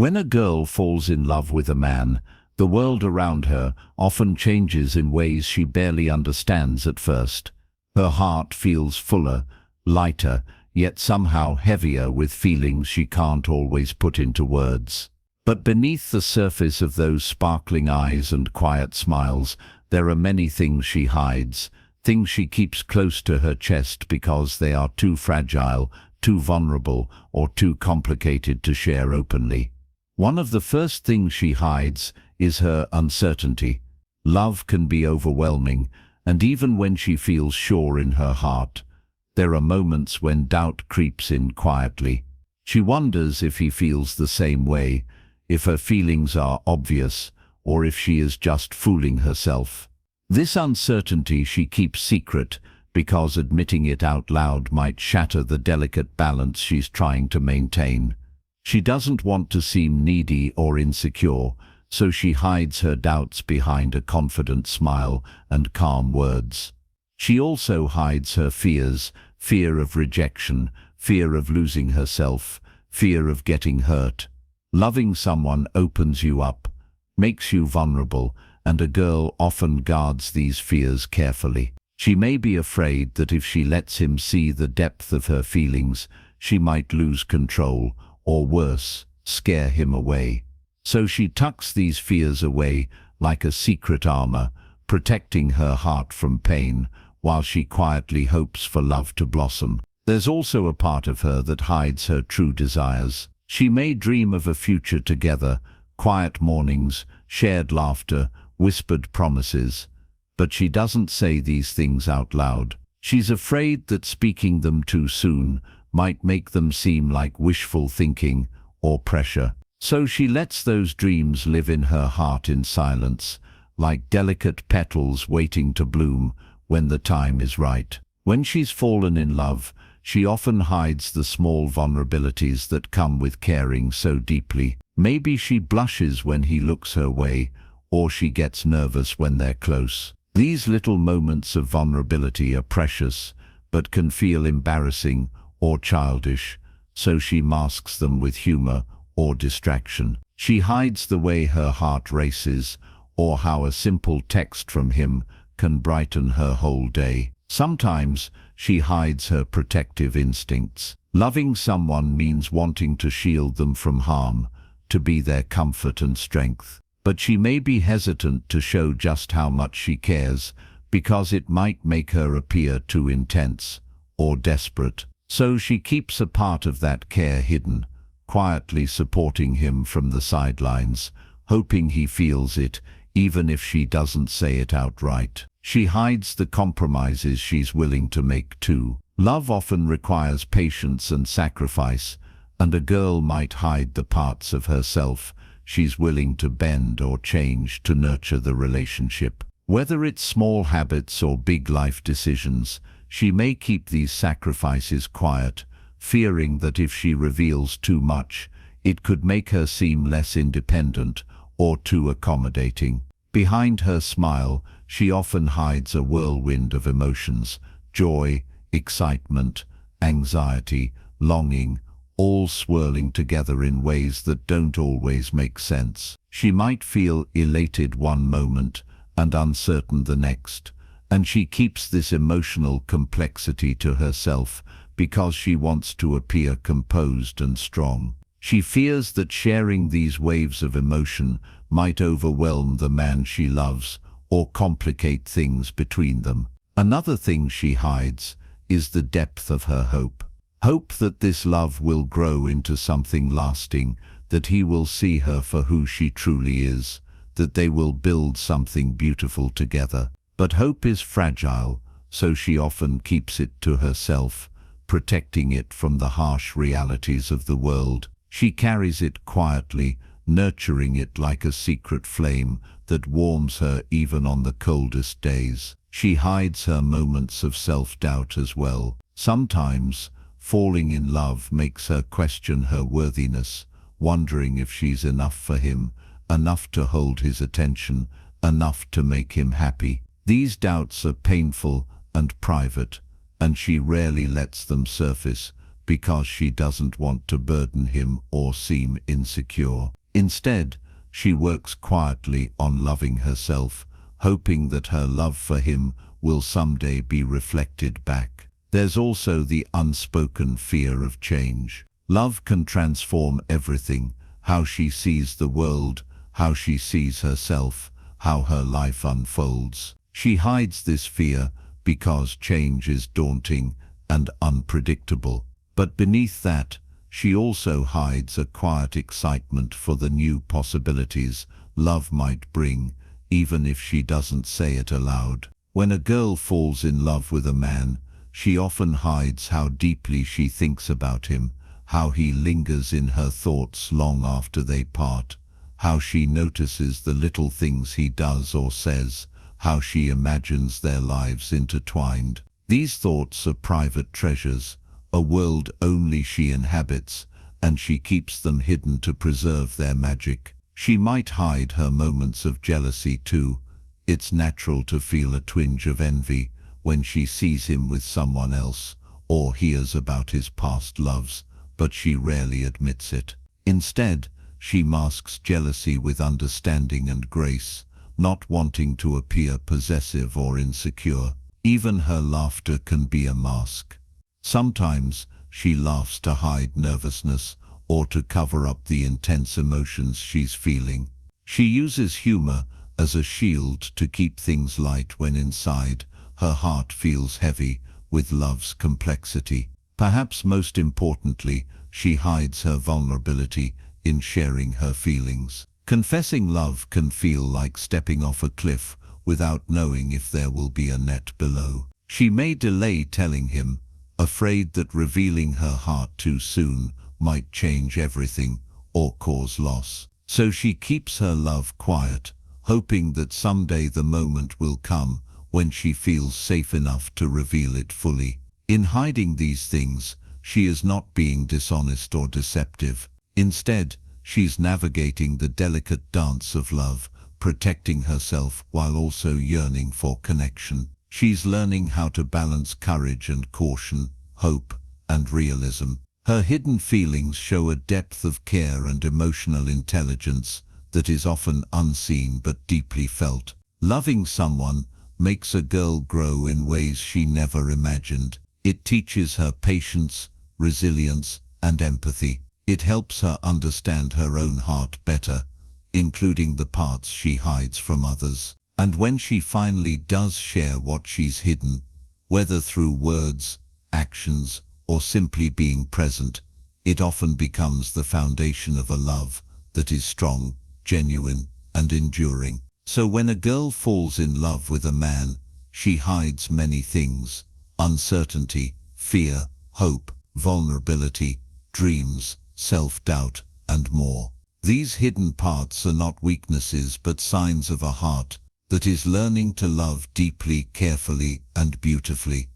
When a girl falls in love with a man, the world around her often changes in ways she barely understands at first. Her heart feels fuller, lighter, yet somehow heavier with feelings she can't always put into words. But beneath the surface of those sparkling eyes and quiet smiles, there are many things she hides, things she keeps close to her chest because they are too fragile, too vulnerable, or too complicated to share openly. One of the first things she hides is her uncertainty. Love can be overwhelming, and even when she feels sure in her heart, there are moments when doubt creeps in quietly. She wonders if he feels the same way, if her feelings are obvious, or if she is just fooling herself. This uncertainty she keeps secret because admitting it out loud might shatter the delicate balance she's trying to maintain. She doesn't want to seem needy or insecure, so she hides her doubts behind a confident smile and calm words. She also hides her fears, fear of rejection, fear of losing herself, fear of getting hurt. Loving someone opens you up, makes you vulnerable, and a girl often guards these fears carefully. She may be afraid that if she lets him see the depth of her feelings, she might lose control, or worse, scare him away. So she tucks these fears away like a secret armor, protecting her heart from pain, while she quietly hopes for love to blossom. There's also a part of her that hides her true desires. She may dream of a future together, quiet mornings, shared laughter, whispered promises. But she doesn't say these things out loud. She's afraid that speaking them too soon might make them seem like wishful thinking or pressure. So she lets those dreams live in her heart in silence, like delicate petals waiting to bloom when the time is right. When she's fallen in love, she often hides the small vulnerabilities that come with caring so deeply. Maybe she blushes when he looks her way, or she gets nervous when they're close. These little moments of vulnerability are precious, but can feel embarrassing or childish, so she masks them with humor or distraction. She hides the way her heart races, or how a simple text from him can brighten her whole day. Sometimes she hides her protective instincts. Loving someone means wanting to shield them from harm, to be their comfort and strength. But she may be hesitant to show just how much she cares, because it might make her appear too intense or desperate. So she keeps a part of that care hidden, quietly supporting him from the sidelines, hoping he feels it, even if she doesn't say it outright. She hides the compromises she's willing to make too. Love often requires patience and sacrifice, and a girl might hide the parts of herself she's willing to bend or change to nurture the relationship. Whether it's small habits or big life decisions, she may keep these sacrifices quiet, fearing that if she reveals too much, it could make her seem less independent or too accommodating. Behind her smile, she often hides a whirlwind of emotions: joy, excitement, anxiety, longing, all swirling together in ways that don't always make sense. She might feel elated one moment and uncertain the next, and she keeps this emotional complexity to herself because she wants to appear composed and strong. She fears that sharing these waves of emotion might overwhelm the man she loves or complicate things between them. Another thing she hides is the depth of her hope. Hope that this love will grow into something lasting, that he will see her for who she truly is, that they will build something beautiful together. But hope is fragile, so she often keeps it to herself, protecting it from the harsh realities of the world. She carries it quietly, nurturing it like a secret flame that warms her even on the coldest days. She hides her moments of self-doubt as well. Sometimes, falling in love makes her question her worthiness, wondering if she's enough for him, enough to hold his attention, enough to make him happy. These doubts are painful and private, and she rarely lets them surface because she doesn't want to burden him or seem insecure. Instead, she works quietly on loving herself, hoping that her love for him will someday be reflected back. There's also the unspoken fear of change. Love can transform everything: how she sees the world, how she sees herself, how her life unfolds. She hides this fear because change is daunting and unpredictable. But beneath that, she also hides a quiet excitement for the new possibilities love might bring, even if she doesn't say it aloud. When a girl falls in love with a man, she often hides how deeply she thinks about him, how he lingers in her thoughts long after they part, how she notices the little things he does or says, how she imagines their lives intertwined. These thoughts are private treasures, a world only she inhabits, and she keeps them hidden to preserve their magic. She might hide her moments of jealousy too. It's natural to feel a twinge of envy when she sees him with someone else or hears about his past loves, but she rarely admits it. Instead, she masks jealousy with understanding and grace, not wanting to appear possessive or insecure. Even her laughter can be a mask. Sometimes she laughs to hide nervousness or to cover up the intense emotions she's feeling. She uses humor as a shield to keep things light when inside her heart feels heavy with love's complexity. Perhaps most importantly, she hides her vulnerability in sharing her feelings. Confessing love can feel like stepping off a cliff without knowing if there will be a net below. She may delay telling him, afraid that revealing her heart too soon might change everything or cause loss. So she keeps her love quiet, hoping that someday the moment will come when she feels safe enough to reveal it fully. In hiding these things, she is not being dishonest or deceptive. Instead, she's navigating the delicate dance of love, protecting herself while also yearning for connection. She's learning how to balance courage and caution, hope and realism. Her hidden feelings show a depth of care and emotional intelligence that is often unseen but deeply felt. Loving someone makes a girl grow in ways she never imagined. It teaches her patience, resilience, and empathy. It helps her understand her own heart better, including the parts she hides from others. And when she finally does share what she's hidden, whether through words, actions, or simply being present, it often becomes the foundation of a love that is strong, genuine, and enduring. So when a girl falls in love with a man, she hides many things: uncertainty, fear, hope, vulnerability, dreams, self-doubt, and more. These hidden parts are not weaknesses but signs of a heart that is learning to love deeply, carefully, and beautifully.